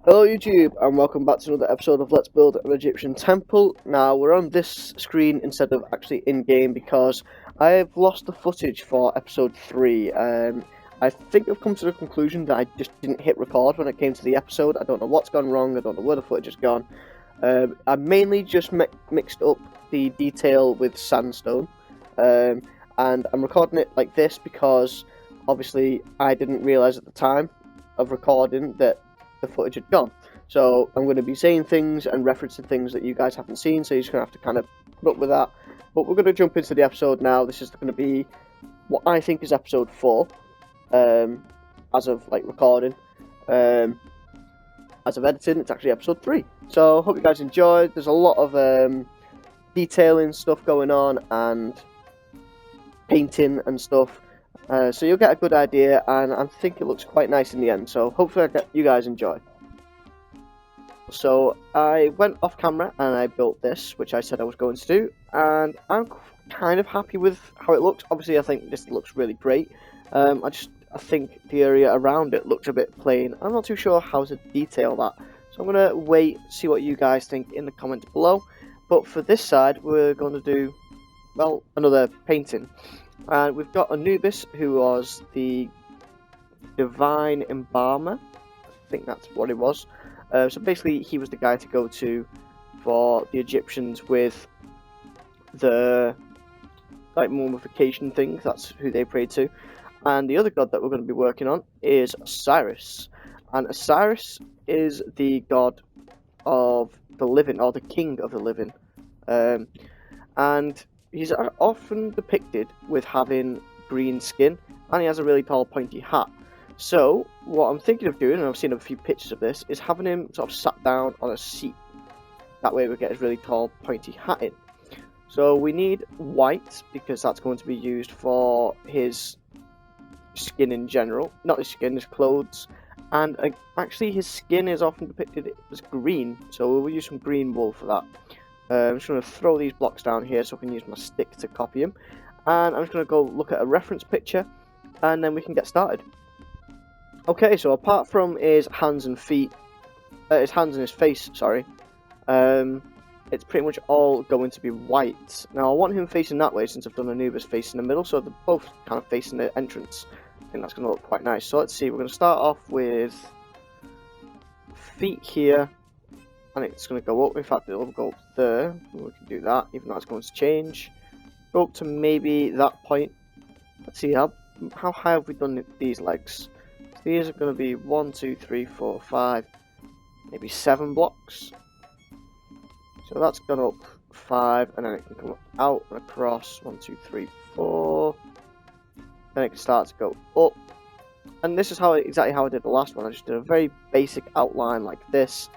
Hello YouTube and welcome back to another episode of Let's Build an Egyptian Temple. Now we're on this screen instead of actually in-game because I have lost the footage for episode 3. I think I've come to the conclusion that I just didn't hit record when it came to the episode. I don't know what's gone wrong, I don't know where the footage has gone. I mainly just mixed up the detail with sandstone, and I'm recording it like this because obviously I didn't realise at the time of recording that the footage had gone. So I'm going to be saying things and referencing things that you guys haven't seen, so you're just going to have to kind of put up with that. But we're going to jump into the episode now. This is going to be what I think is episode 4, as of like recording. As of editing, it's actually episode 3. So hope you guys enjoyed. There's a lot of detailing stuff going on and painting and stuff. So you'll get a good idea, and I think it looks quite nice in the end, so hopefully you guys enjoy. So I went off camera and I built this, which I said I was going to do, and I'm kind of happy with how it looks. Obviously I think this looks really great. I think the area around it looks a bit plain. I'm not too sure how to detail that, so I'm going to wait, see what you guys think in the comments below. But for this side we're going to do, well, another painting. And we've got Anubis, who was the divine embalmer. I think that's what it was. So basically, he was the guy to go to for the Egyptians with the like mummification things. That's who they prayed to. And the other god that we're going to be working on is Osiris. And Osiris is the god of the living, or the king of the living. And he's often depicted with having green skin, and he has a really tall pointy hat. So what I'm thinking of doing, and I've seen a few pictures of this, is having him sort of sat down on a seat. That way we get his really tall pointy hat in. So we need white, because that's going to be used for his skin in general. Not his skin, his clothes. And actually his skin is often depicted as green, so we'll use some green wool for that. I'm just going to throw these blocks down here so I can use my stick to copy them. And I'm just going to go look at a reference picture, and then we can get started. Okay, so apart from his hands and feet, his hands and his face, sorry, it's pretty much all going to be white. Now I want him facing that way since I've done Anubis facing the middle, so they're both kind of facing the entrance. I think that's going to look quite nice. So let's see, we're going to start off with feet here. And it's going to go up. In fact, it'll go up there. We can do that, even though it's going to change. Go up to maybe that point. Let's see, how high have we done these legs? So these are going to be 1, 2, 3, 4, 5, maybe 7 blocks. So that's gone up 5, and then it can come out and across. 1, 2, 3, 4. Then it can start to go up. And this is exactly how I did the last one. I just did a very basic outline like this,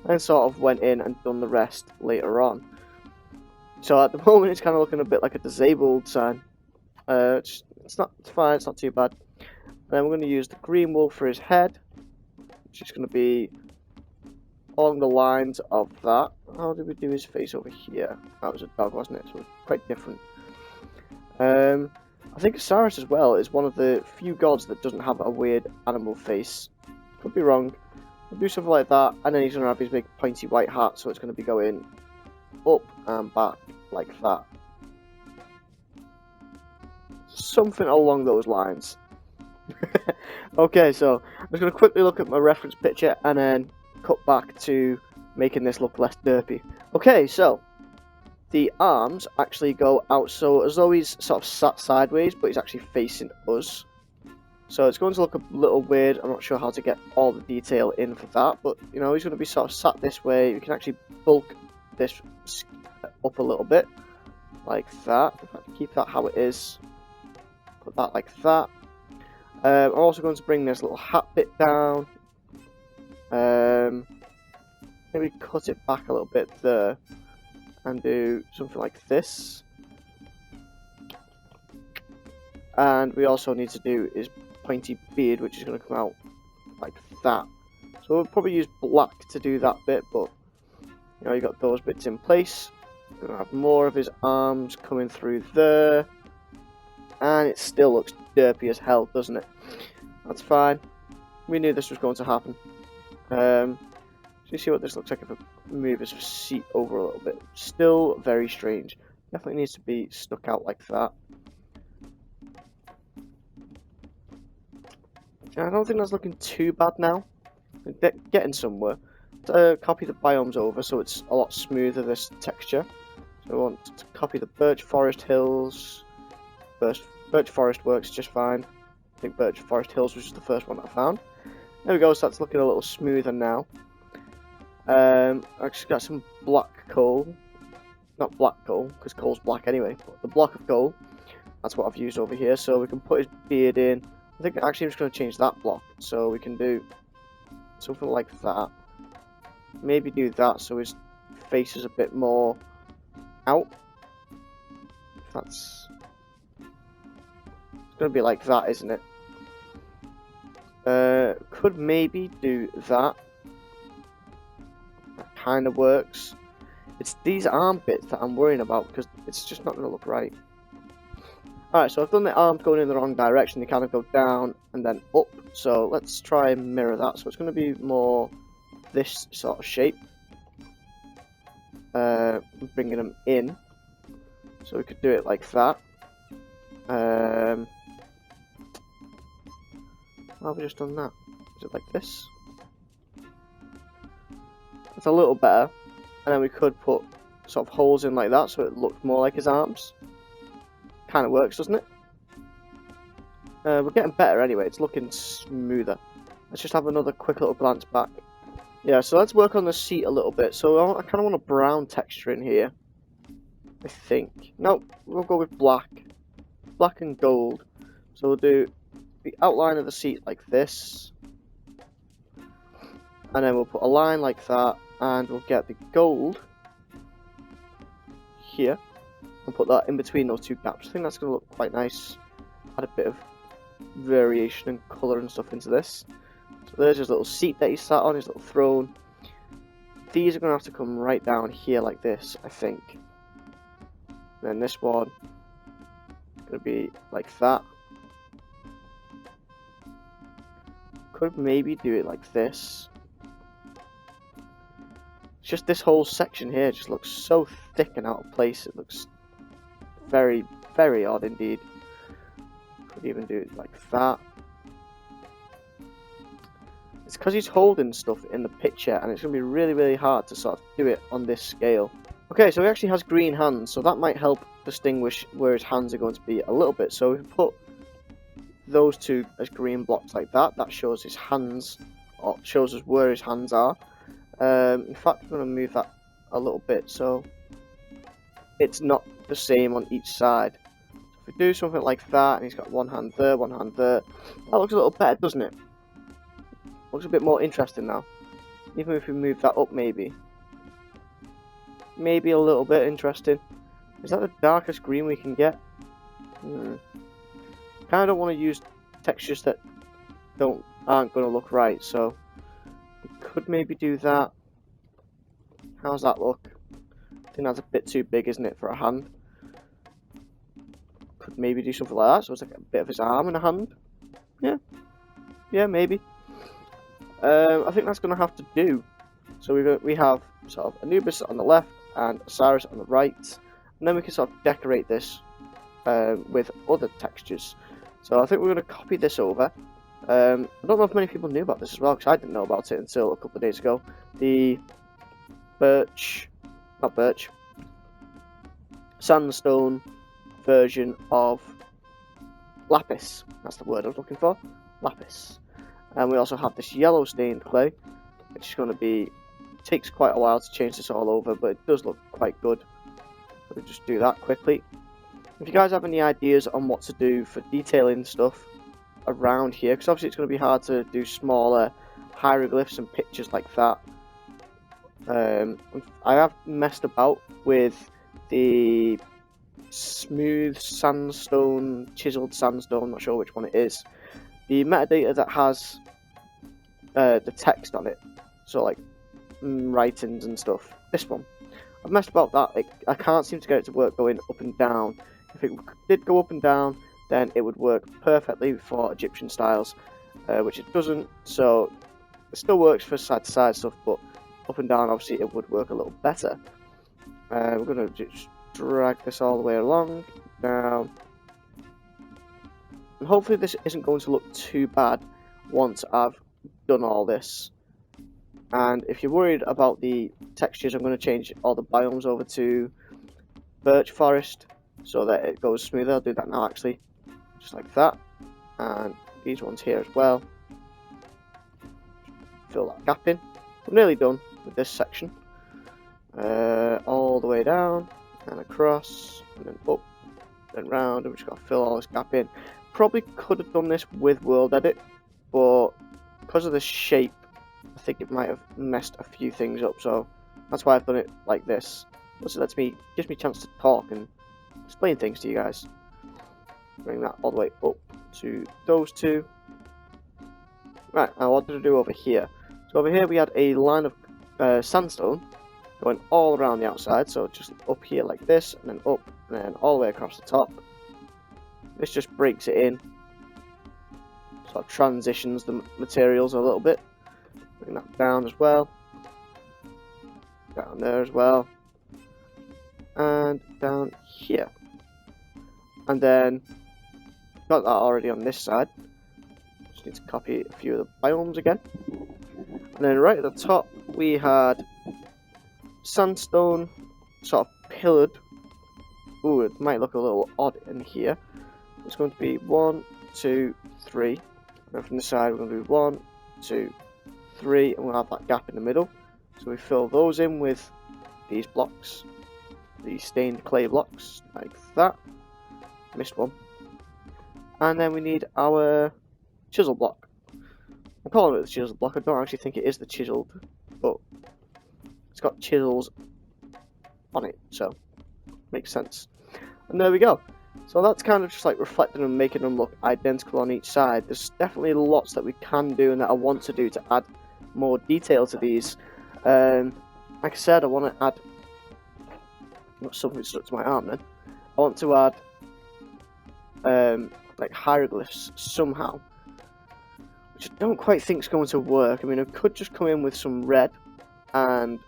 and sort of went in and done the rest later on. So at the moment it's kind of looking a bit like a disabled sign. It's fine, it's not too bad. And then we're going to use the green wool for his head, which is going to be along the lines of that. How did we do his face over here? That was a dog, wasn't it? So it's quite different. I think Osiris as well is one of the few gods that doesn't have a weird animal face. Could be wrong. We'll do something like that, and then he's going to have his big pointy white hat, so it's going to be going up and back like that. Something along those lines. Okay, so I'm just going to quickly look at my reference picture and then cut back to making this look less derpy. Okay, so the arms actually go out, so as though he's sort of sat sideways, but he's actually facing us. So it's going to look a little weird. I'm not sure how to get all the detail in for that, but you know, he's going to be sort of sat this way. We can actually bulk this up a little bit, like that. In fact, keep that how it is. Put that like that. I'm also going to bring this little hat bit down. Maybe cut it back a little bit there, and do something like this. And we also need to do his pointy beard, which is going to come out like that. So we'll probably use black to do that bit, but you know, you got those bits in place. We're going to have more of his arms coming through there, and it still looks derpy as hell, doesn't it? That's fine. We knew this was going to happen. you see what this looks like if I move his seat over a little bit? Still very strange. Definitely needs to be stuck out like that. I don't think that's looking too bad now. Getting somewhere. Copy the biomes over so it's a lot smoother, this texture. So I want to copy the birch forest hills. Birch forest works just fine. I think birch forest hills was just the first one that I found. There we go, so that's looking a little smoother now. I actually got some black coal. Not black coal, because coal's black anyway, but the block of coal. That's what I've used over here, so we can put his beard in. I think actually I'm just going to change that block, so we can do something like that. Maybe do that so his face is a bit more out. It's going to be like that, isn't it? Could maybe do that. That kind of works. It's these arm bits that I'm worrying about because it's just not going to look right. Alright, so I've done the arms going in the wrong direction. They kind of go down and then up. So let's try and mirror that. So it's going to be more this sort of shape. Bringing them in. So we could do it like that. How have we just done that? Is it like this? It's a little better. And then we could put sort of holes in like that so it looks more like his arms. Kind of works, doesn't it? We're getting better anyway. It's looking smoother. Let's just have another quick little glance back. Yeah, so let's work on the seat a little bit. So I kind of want a brown texture in here. I think. No, we'll go with black. Black and gold. So we'll do the outline of the seat like this. And then we'll put a line like that. And we'll get the gold here. And put that in between those two gaps. I think that's going to look quite nice. Add a bit of variation and colour and stuff into this. So there's his little seat that he sat on, his little throne. These are going to have to come right down here like this, I think. And then this one is going to be like that. Could maybe do it like this. It's just this whole section here just looks so thick and out of place. It looks very, very odd indeed. Could even do it like that. It's because he's holding stuff in the picture and it's going to be really, really hard to sort of do it on this scale. Okay, so he actually has green hands, so that might help distinguish where his hands are going to be a little bit. So if we put those two as green blocks like that, that shows his hands, or shows us where his hands are. In fact, I'm going to move that a little bit so it's not the same on each side. So if we do something like that, and he's got one hand there, that looks a little better, doesn't it? Looks a bit more interesting now. Even if we move that up, maybe a little bit interesting. Is that the darkest green we can get? Kind of don't want to use textures that aren't going to look right, so we could maybe do that. How's that look? I think that's a bit too big, isn't it, for a hand? Could maybe do something like that, so it's like a bit of his arm and a hand. Yeah, maybe. I think that's going to have to do. So we have sort of Anubis on the left and Osiris on the right, and then we can sort of decorate this with other textures. So I think we're going to copy this over. I don't know if many people knew about this as well, because I didn't know about it until a couple of days ago. The sandstone version of lapis. That's the word I was looking for. Lapis. And we also have this yellow stained clay, which is going to be, takes quite a while to change this all over, but it does look quite good. So we'll just do that quickly. If you guys have any ideas on what to do for detailing stuff around here, because obviously it's going to be hard to do smaller hieroglyphs and pictures like that. I have messed about with the smooth sandstone, chiseled sandstone, I'm not sure which one it is. The metadata that has the text on it, so like writings and stuff. This one, I've messed about that. I can't seem to get it to work going up and down. If it did go up and down, then it would work perfectly for Egyptian styles, which it doesn't. So it still works for side to side stuff, but up and down, obviously it would work a little better. We're going to just drag this all the way along, down. And hopefully this isn't going to look too bad once I've done all this. And if you're worried about the textures, I'm going to change all the biomes over to birch forest so that it goes smoother. I'll do that now actually, just like that. And these ones here as well. Fill that gap in. I'm nearly done with this section. All the way down and across and then up and round, and we just got to fill all this gap in. Probably could have done this with World Edit, but because of the shape, I think it might have messed a few things up, so that's why I've done it like this. Also gives me a chance to talk and explain things to you guys. Bring that all the way up to those two. Right, now what did I do over here? So over here we had a line of sandstone going all around the outside, so just up here like this, and then up, and then all the way across the top. This just breaks it in, sort of transitions the materials a little bit. Bring that down as well, down there as well, and down here. And then, got that already on this side, just need to copy a few of the biomes again. And then right at the top we had sandstone, sort of pillared. Ooh, it might look a little odd in here. It's going to be 1, 2, 3. And from the side we're going to do 1, 2, 3, and we'll have that gap in the middle. So we fill those in with these blocks, these stained clay blocks, like that. Missed one. And then we need our chisel block. I'm calling it the chisel block. I don't actually think it is the chiseled, but it's got chisels on it, so makes sense. And there we go. So that's kind of just like reflecting and making them look identical on each side. There's definitely lots that we can do and that I want to do to add more detail to these. Like I said, I want to add something stuck to my arm then. I want to add like hieroglyphs somehow, which I don't quite think is going to work. I mean, I could just come in with some red and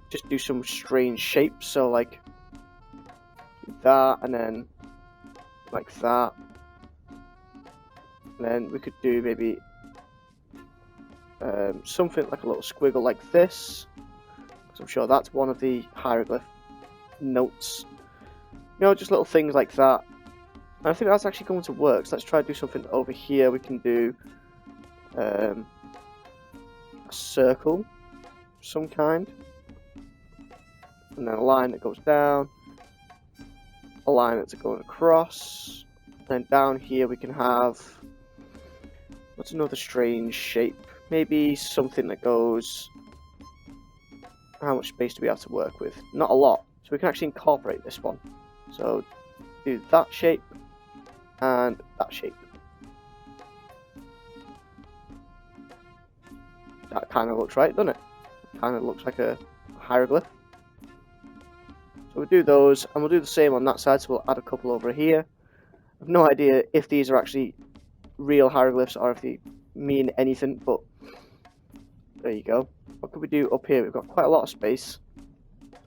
just do some strange shapes, so like that, and then like that, and then we could do maybe something like a little squiggle like this, because I'm sure that's one of the hieroglyph notes. You know, just little things like that. And I think that's actually going to work. So let's try to do something over here. We can do a circle of some kind, and then a line that goes down, a line that's going across, and then down here we can have, what's another strange shape? Maybe something that goes, how much space do we have to work with? Not a lot, so we can actually incorporate this one. So do that shape and that shape. That kind of looks right, doesn't it? Kind of looks like a hieroglyph. So we'll do those, and we'll do the same on that side, so we'll add a couple over here. I have no idea if these are actually real hieroglyphs or if they mean anything, but there you go. What could we do up here? We've got quite a lot of space,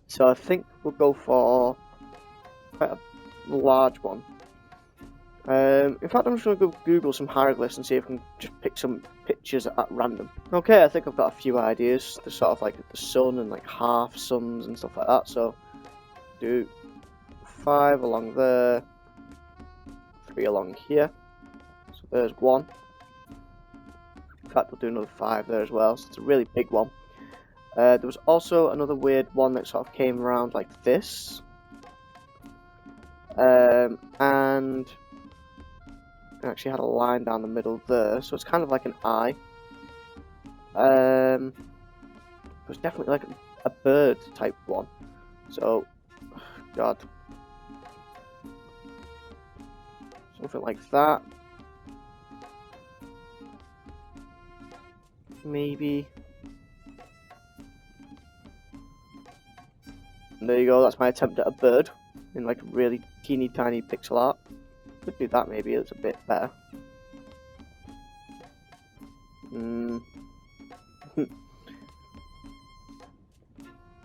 so I think we'll go for quite a large one. In fact, I'm just going to go Google some hieroglyphs and see if I can just pick some pictures at random. Okay, I think I've got a few ideas. There's sort of like the sun and like half suns and stuff like that, so do 5 along there, 3 along here, so there's 1. In fact, we'll do another 5 there as well, so it's a really big one. There was also another weird one that sort of came around like this, and it actually had a line down the middle there, so it's kind of like an eye. It was definitely like a bird type one, so God, something like that. Maybe. And there you go, that's my attempt at a bird in like really teeny tiny pixel art. Could do that maybe, it's a bit better.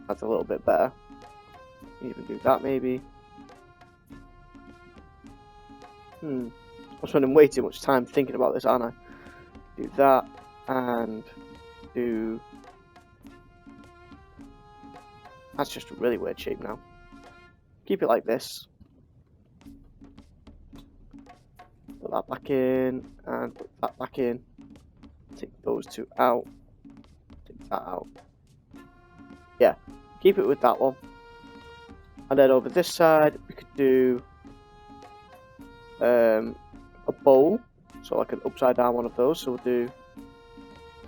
That's a little bit better. Even do that maybe. I'm spending way too much time thinking about this, aren't I? Do that and do. That's just a really weird shape now. Keep it like this. Put that back in and put that back in. Take those two out. Take that out. Yeah, keep it with that one. And then over this side, we could do a bowl. So like an upside down one of those. So we'll do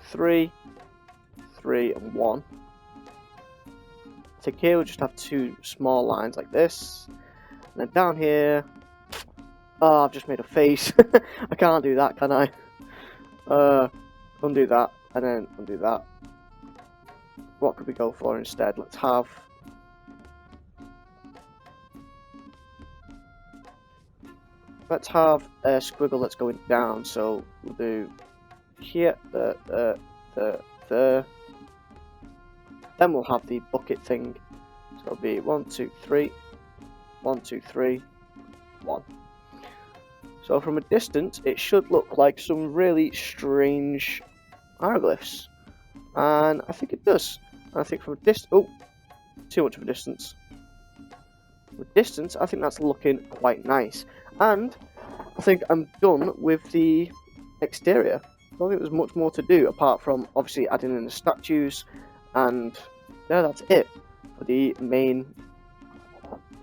3, 3, and 1. Take here, we'll just have 2 small lines like this. And then down here, oh, I've just made a face. I can't do that, can I? Undo that, and then undo that. What could we go for instead? Let's have a squiggle that's going down. So we'll do here, there. Then we'll have the bucket thing. So it'll be 1, 2, 3, 1, 2, 3, 1. So from a distance, it should look like some really strange hieroglyphs, and I think it does. I think from a distance, oh, too much of a distance. From a distance, I think that's looking quite nice, and I think I'm done with the exterior. I don't think there's much more to do apart from obviously adding in the statues, and yeah, that's it for the main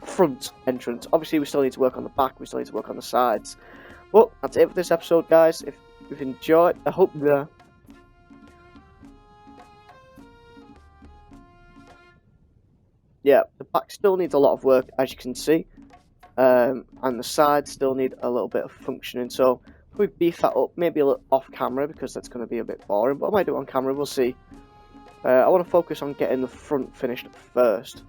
front entrance. Obviously, we still need to work on the back. We still need to work on the sides. But that's it for this episode, guys. If you've enjoyed, I hope the back still needs a lot of work, as you can see, and the sides still need a little bit of functioning. So if we beef that up, maybe a little off camera, because that's going to be a bit boring. But I might do it on camera. We'll see. I want to focus on getting the front finished first.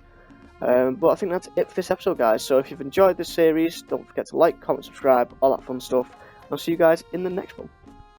But I think that's it for this episode, guys. So if you've enjoyed this series, don't forget to like, comment, subscribe, all that fun stuff. I'll see you guys in the next one.